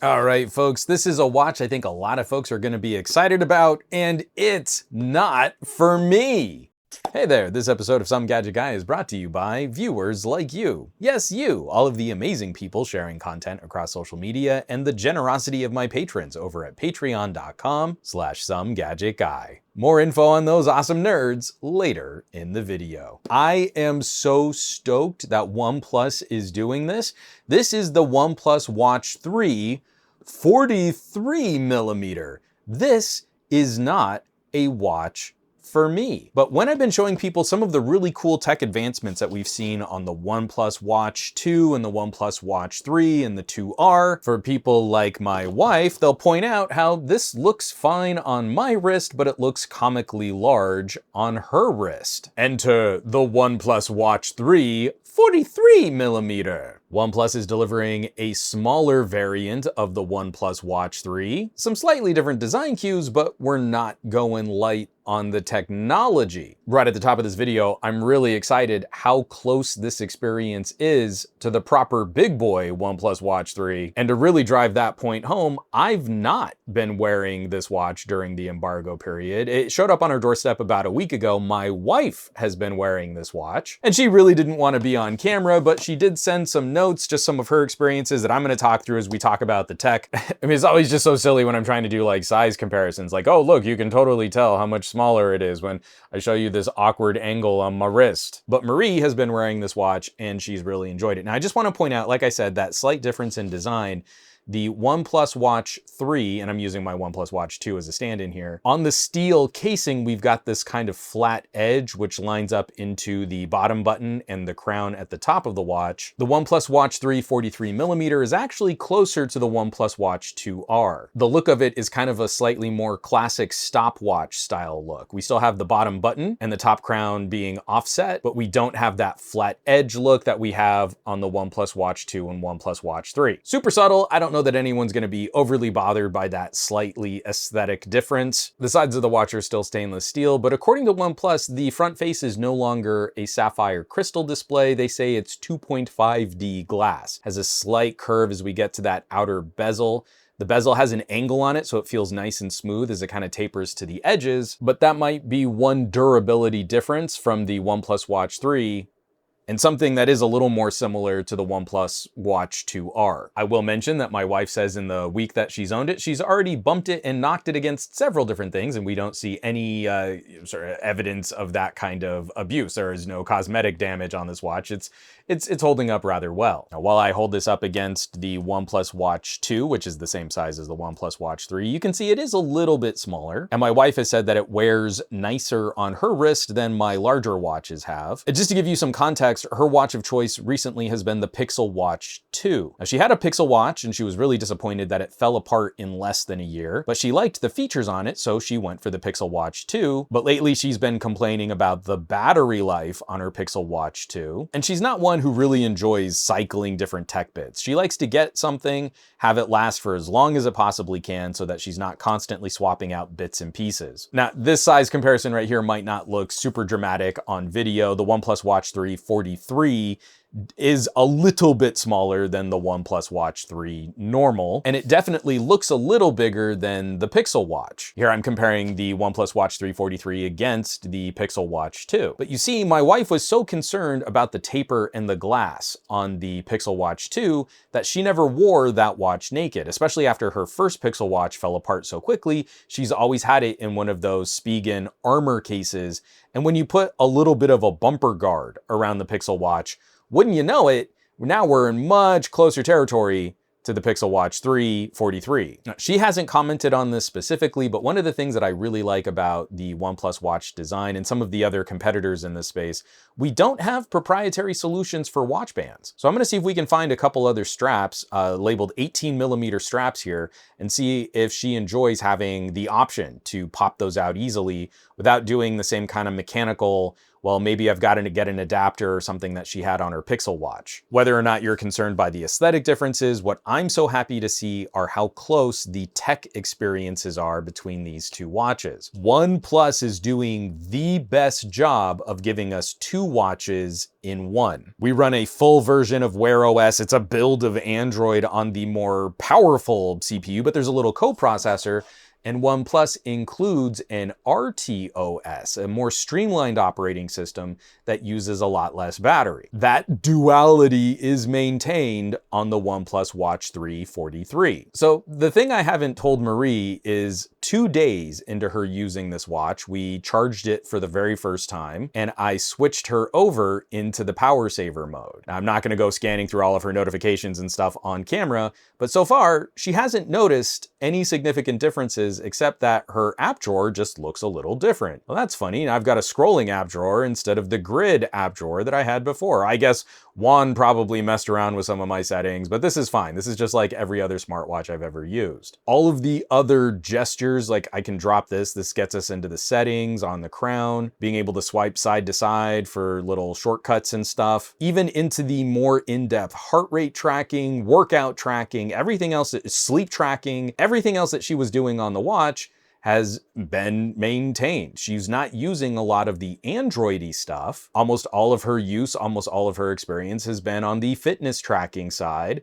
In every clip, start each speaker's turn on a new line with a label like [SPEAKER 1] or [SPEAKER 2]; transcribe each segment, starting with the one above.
[SPEAKER 1] All right, folks, this is a watch I think a lot of folks are going to be excited about, and it's not for me. Hey there, this episode of Some Gadget Guy is brought to you by viewers like you. Yes, you, all of the amazing people sharing content across social media, and the generosity of my patrons over at patreon.com/SomeGadgetGuy. More info on those awesome nerds later in the video. I am so stoked that OnePlus is doing this. This is the OnePlus Watch 3 43mm. This is not a watch for me. But when I've been showing people some of the really cool tech advancements that we've seen on the OnePlus Watch 2 and the OnePlus Watch 3 and the 2R, for people like my wife, they'll point out how this looks fine on my wrist, but it looks comically large on her wrist. Enter the OnePlus Watch 3 43mm. OnePlus is delivering a smaller variant of the OnePlus Watch 3. Some slightly different design cues, but we're not going light on the technology. Right at the top of this video, I'm really excited how close this experience is to the proper big boy OnePlus Watch 3. And to really drive that point home, I've not been wearing this watch during the embargo period. It showed up on our doorstep about a week ago. My wife has been wearing this watch, and she really didn't want to be on camera, but she did send some notes, just some of her experiences that I'm going to talk through as we talk about the tech. I mean, it's always just so silly when I'm trying to do like size comparisons, like, oh, look, you can totally tell how much smaller it is when I show you this awkward angle on my wrist. But Marie has been wearing this watch and she's really enjoyed it. Now, I just want to point out, like I said, that slight difference in design. The OnePlus Watch 3, and I'm using my OnePlus Watch 2 as a stand-in here, on the steel casing, we've got this kind of flat edge, which lines up into the bottom button and the crown at the top of the watch. The OnePlus Watch 3 43mm is actually closer to the OnePlus Watch 2R. The look of it is kind of a slightly more classic stopwatch style look. We still have the bottom button and the top crown being offset, but we don't have that flat edge look that we have on the OnePlus Watch 2 and OnePlus Watch 3. Super subtle. I don't know that anyone's going to be overly bothered by that slightly aesthetic difference. The sides of the watch are still stainless steel, but according to OnePlus, the front face is no longer a sapphire crystal display. They say it's 2.5D glass. Has a slight curve as we get to that outer bezel. The bezel has an angle on it, so it feels nice and smooth as it kind of tapers to the edges, but that might be one durability difference from the OnePlus Watch 3 and something that is a little more similar to the OnePlus Watch 2R. I will mention that my wife says in the week that she's owned it, she's already bumped it and knocked it against several different things, and we don't see any sort of evidence of that kind of abuse. There is no cosmetic damage on this watch. It's holding up rather well. Now, while I hold this up against the OnePlus Watch 2, which is the same size as the OnePlus Watch 3, you can see it is a little bit smaller, and my wife has said that it wears nicer on her wrist than my larger watches have. And just to give you some context, her watch of choice recently has been the Pixel Watch 2. Now, she had a Pixel Watch and she was really disappointed that it fell apart in less than a year, but she liked the features on it, so she went for the Pixel Watch 2. But lately she's been complaining about the battery life on her Pixel Watch 2. And she's not one who really enjoys cycling different tech bits. She likes to get something, have it last for as long as it possibly can so that she's not constantly swapping out bits and pieces. Now, this size comparison right here might not look super dramatic on video. The OnePlus Watch 3 43 is a little bit smaller than the OnePlus Watch 3 normal, and it definitely looks a little bigger than the Pixel Watch. Here I'm comparing the OnePlus Watch 3 43 against the Pixel Watch 2. But you see, my wife was so concerned about the taper and the glass on the Pixel Watch 2 that she never wore that watch naked, especially after her first Pixel Watch fell apart so quickly. She's always had it in one of those Spigen armor cases, and when you put a little bit of a bumper guard around the Pixel Watch, wouldn't you know it, now we're in much closer territory to the Pixel Watch 3 43. Now, she hasn't commented on this specifically, but one of the things that I really like about the OnePlus Watch design and some of the other competitors in this space, we don't have proprietary solutions for watch bands. So I'm going to see if we can find a couple other straps, labeled 18mm straps here, and see if she enjoys having the option to pop those out easily without doing the same kind of mechanical well, maybe I've got to get an adapter or something that she had on her Pixel Watch. Whether or not you're concerned by the aesthetic differences, what I'm so happy to see are how close the tech experiences are between these two watches. OnePlus is doing the best job of giving us two watches in one. We run a full version of Wear OS. It's a build of Android on the more powerful CPU, but there's a little coprocessor. And OnePlus includes an RTOS, a more streamlined operating system that uses a lot less battery. That duality is maintained on the OnePlus Watch 3 43. So the thing I haven't told Marie is 2 days into her using this watch, we charged it for the very first time, and I switched her over into the power saver mode. Now, I'm not gonna go scanning through all of her notifications and stuff on camera, but so far, she hasn't noticed any significant differences except that her app drawer just looks a little different. Well, that's funny. I've got a scrolling app drawer instead of the grid app drawer that I had before. I guess Juan probably messed around with some of my settings, but this is fine. This is just like every other smartwatch I've ever used. All of the other gestures, like I can drop this gets us into the settings on the crown, being able to swipe side to side for little shortcuts and stuff, even into the more in-depth heart rate tracking, workout tracking, everything else, sleep tracking, everything else that she was doing on the watch has been maintained. She's not using a lot of the Android-y stuff. Almost all of her use, almost all of her experience has been on the fitness tracking side.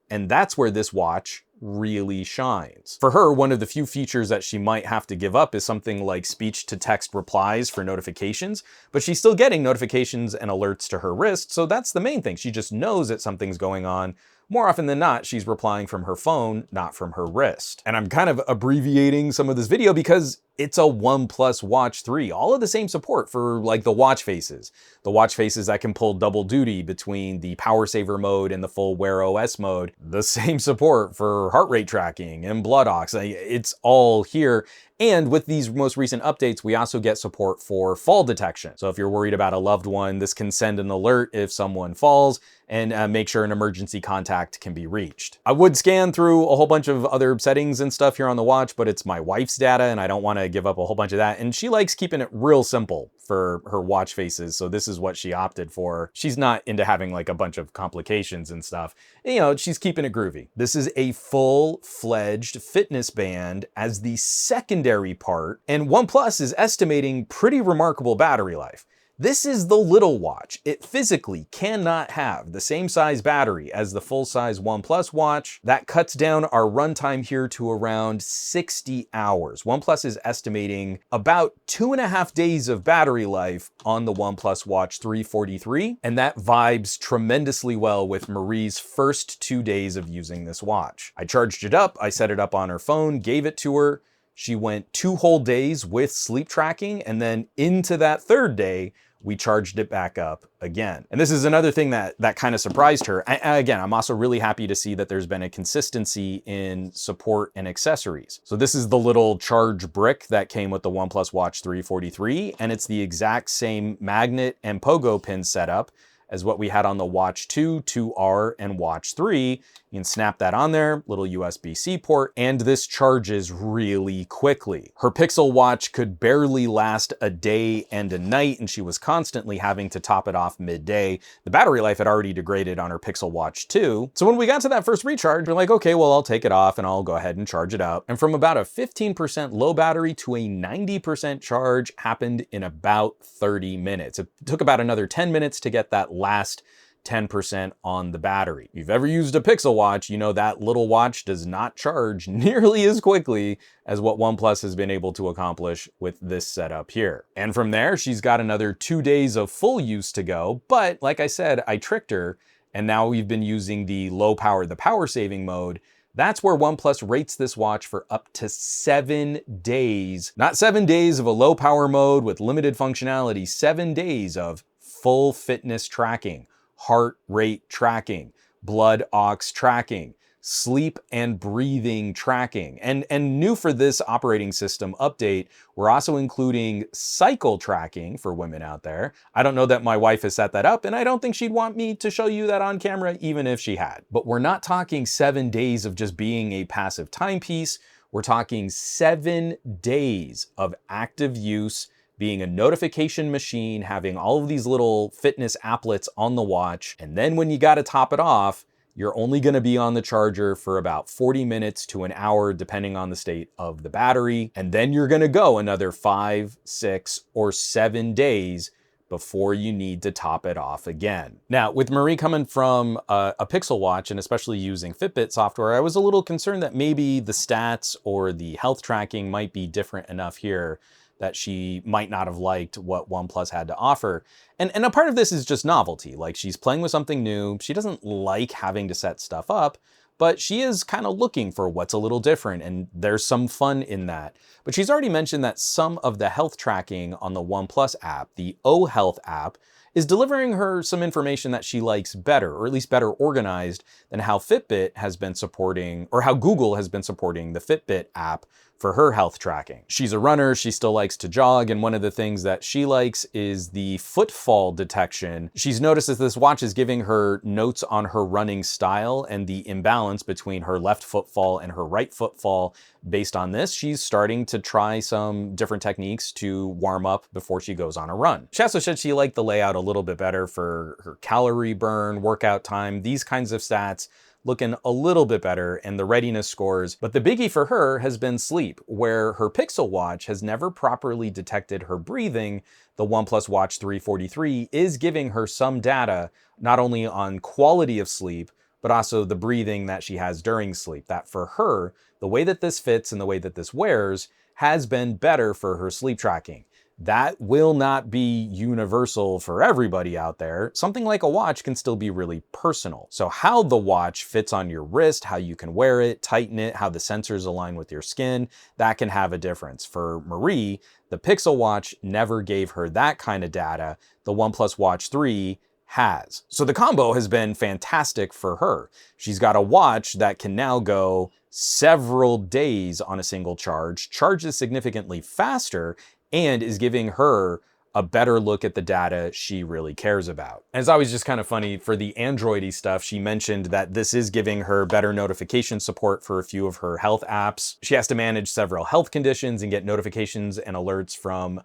[SPEAKER 1] And that's where this watch really shines. For her, one of the few features that she might have to give up is something like speech-to-text replies for notifications, but she's still getting notifications and alerts to her wrist, so that's the main thing. She just knows that something's going on. More often than not, she's replying from her phone, not from her wrist. And I'm kind of abbreviating some of this video because it's a OnePlus Watch 3. All of the same support for like the watch faces. The watch faces that can pull double duty between the power saver mode and the full Wear OS mode. The same support for heart rate tracking and blood ox. It's all here. And with these most recent updates, we also get support for fall detection. So if you're worried about a loved one, this can send an alert if someone falls and make sure an emergency contact can be reached. I would scan through a whole bunch of other settings and stuff here on the watch, but it's my wife's data and I don't want to give up a whole bunch of that. And she likes keeping it real simple for her watch faces. So this is what she opted for. She's not into having like a bunch of complications and stuff. You know, she's keeping it groovy. This is a full-fledged fitness band as the secondary part, and OnePlus is estimating pretty remarkable battery life. This is the little watch. It physically cannot have the same size battery as the full-size OnePlus watch. That cuts down our runtime here to around 60 hours. OnePlus is estimating about 2.5 days of battery life on the OnePlus Watch 3 43, and that vibes tremendously well with Marie's first 2 days of using this watch. I charged it up, I set it up on her phone, gave it to her. She went 2 whole days with sleep tracking, and then into that 3rd day, we charged it back up again. And this is another thing that kind of surprised her. Again, I'm also really happy to see that there's been a consistency in support and accessories. So this is the little charge brick that came with the OnePlus Watch 3 43, and it's the exact same magnet and pogo pin setup as what we had on the Watch 2, 2R, and Watch 3. You can snap that on there, little USB-C port, and this charges really quickly. Her Pixel Watch could barely last a day and a night, and she was constantly having to top it off midday. The battery life had already degraded on her Pixel Watch 2. So when we got to that first recharge, we're like, okay, well, I'll take it off and I'll go ahead and charge it up. And from about a 15% low battery to a 90% charge happened in about 30 minutes. It took about another 10 minutes to get that last 10% on the battery. If you've ever used a Pixel Watch, you know that little watch does not charge nearly as quickly as what OnePlus has been able to accomplish with this setup here. And from there, she's got another 2 days of full use to go. But like I said, I tricked her, and now we've been using the low power, the power saving mode. That's where OnePlus rates this watch for up to 7 days. Not 7 days of a low power mode with limited functionality, 7 days of full fitness tracking, heart rate tracking, blood ox tracking, sleep and breathing tracking. And new for this operating system update, we're also including cycle tracking for women out there. I don't know that my wife has set that up, and I don't think she'd want me to show you that on camera, even if she had. But we're not talking 7 days of just being a passive timepiece. We're talking 7 days of active use being a notification machine, having all of these little fitness applets on the watch, and then when you gotta top it off, you're only gonna be on the charger for about 40 minutes to an hour, depending on the state of the battery. And then you're gonna go another 5, 6, or 7 days before you need to top it off again. Now, with Marie coming from a Pixel Watch and especially using Fitbit software, I was a little concerned that maybe the stats or the health tracking might be different enough here that she might not have liked what OnePlus had to offer. And a part of this is just novelty. Like, she's playing with something new. She doesn't like having to set stuff up, but she is kind of looking for what's a little different, and there's some fun in that. But she's already mentioned that some of the health tracking on the OnePlus app, the O Health app, is delivering her some information that she likes better, or at least better organized than how Fitbit has been supporting, or how Google has been supporting the Fitbit app for her health tracking. She's a runner, she still likes to jog, and one of the things that she likes is the footfall detection. She's noticed that this watch is giving her notes on her running style and the imbalance between her left footfall and her right footfall. Based on this, she's starting to try some different techniques to warm up before she goes on a run. She also said she liked the layout a little bit better for her calorie burn, workout time, these kinds of stats looking a little bit better, and the readiness scores. But the biggie for her has been sleep, where her Pixel Watch has never properly detected her breathing. The OnePlus Watch 3 43 is giving her some data, not only on quality of sleep, but also the breathing that she has during sleep. That for her, the way that this fits and the way that this wears has been better for her sleep tracking. That will not be universal for everybody out there. Something like a watch can still be really personal. So how the watch fits on your wrist, how you can wear it, tighten it, how the sensors align with your skin, that can have a difference. For Marie, the Pixel Watch never gave her that kind of data. The OnePlus Watch 3 has. So the combo has been fantastic for her. She's got a watch that can now go several days on a single charge, charges significantly faster, and is giving her a better look at the data she really cares about. And it's always just kind of funny for the Android-y stuff. She mentioned that this is giving her better notification support for a few of her health apps. She has to manage several health conditions and get notifications and alerts from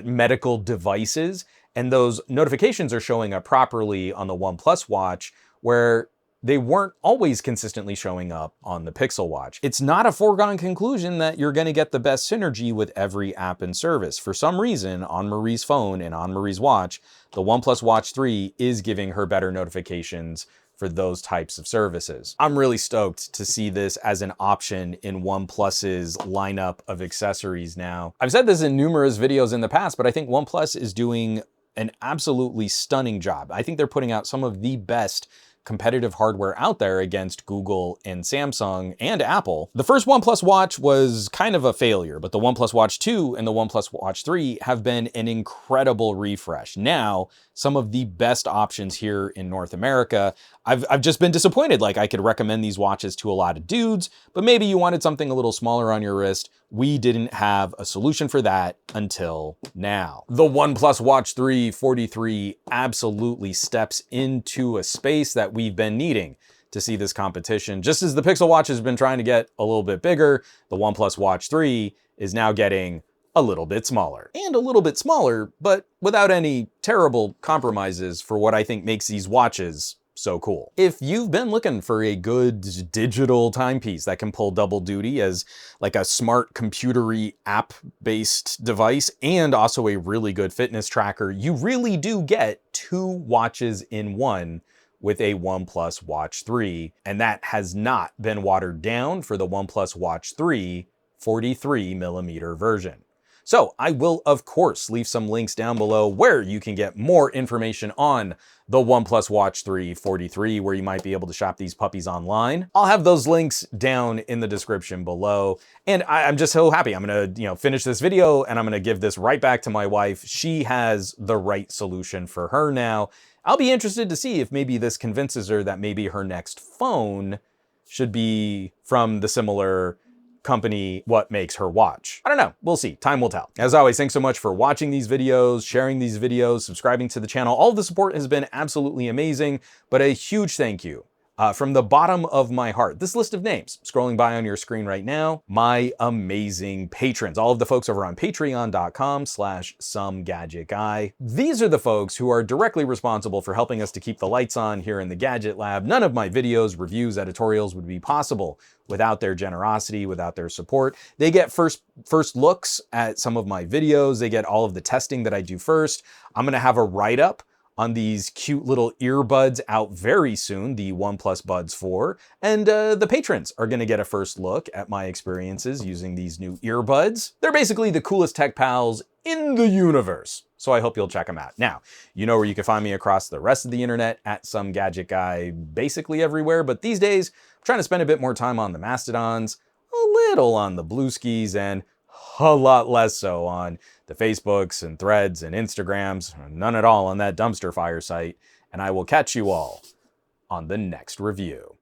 [SPEAKER 1] medical devices. And those notifications are showing up properly on the OnePlus Watch, where they weren't always consistently showing up on the Pixel Watch. It's not a foregone conclusion that you're gonna get the best synergy with every app and service. For some reason, on Marie's phone and on Marie's watch, the OnePlus Watch 3 is giving her better notifications for those types of services. I'm really stoked to see this as an option in OnePlus's lineup of accessories now. I've said this in numerous videos in the past, but I think OnePlus is doing an absolutely stunning job. I think they're putting out some of the best competitive hardware out there against Google and Samsung and Apple. The first OnePlus Watch was kind of a failure, but the OnePlus Watch 2 and the OnePlus Watch 3 have been an incredible refresh. Now, some of the best options here in North America. I've just been disappointed. Like, I could recommend these watches to a lot of dudes, but maybe you wanted something a little smaller on your wrist. We didn't have a solution for that until now. The OnePlus Watch 3 43 absolutely steps into a space that we've been needing to see this competition. Just as the Pixel Watch has been trying to get a little bit bigger, the OnePlus Watch 3 is now getting a little bit smaller. And a little bit smaller, but without any terrible compromises for what I think makes these watches so cool. If you've been looking for a good digital timepiece that can pull double duty as like a smart computery app-based device and also a really good fitness tracker, you really do get two watches in one with a OnePlus Watch 3, and that has not been watered down for the OnePlus Watch 3 43mm version. So I will, of course, leave some links down below where you can get more information on the OnePlus Watch 3 43, where you might be able to shop these puppies online. I'll have those links down in the description below. And I'm just so happy. I'm gonna, finish this video and I'm gonna give this right back to my wife. She has the right solution for her now. I'll be interested to see if maybe this convinces her that maybe her next phone should be from the similar company what makes her watch. I don't know, we'll see, time will tell. As always, thanks so much for watching these videos, sharing these videos, subscribing to the channel. All of the support has been absolutely amazing, but a huge thank you From the bottom of my heart, this list of names scrolling by on your screen right now, my amazing patrons, all of the folks over on patreon.com/SomeGadgetGuy. These are the folks who are directly responsible for helping us to keep the lights on here in the Gadget Lab. None of my videos, reviews, editorials would be possible without their generosity, without their support. They get first looks at some of my videos. They get all of the testing that I do first. I'm gonna have a write-up on these cute little earbuds out very soon, the OnePlus Buds 4, and the patrons are gonna get a first look at my experiences using these new earbuds. They're basically the coolest tech pals in the universe, so I hope you'll check them out. Now, you know where you can find me across the rest of the internet, at SomeGadgetGuy, basically everywhere, but these days, I'm trying to spend a bit more time on the Mastodons, a little on the Blueskis, and a lot less so on the Facebooks and Threads and Instagrams, none at all on that dumpster fire site, and I will catch you all on the next review.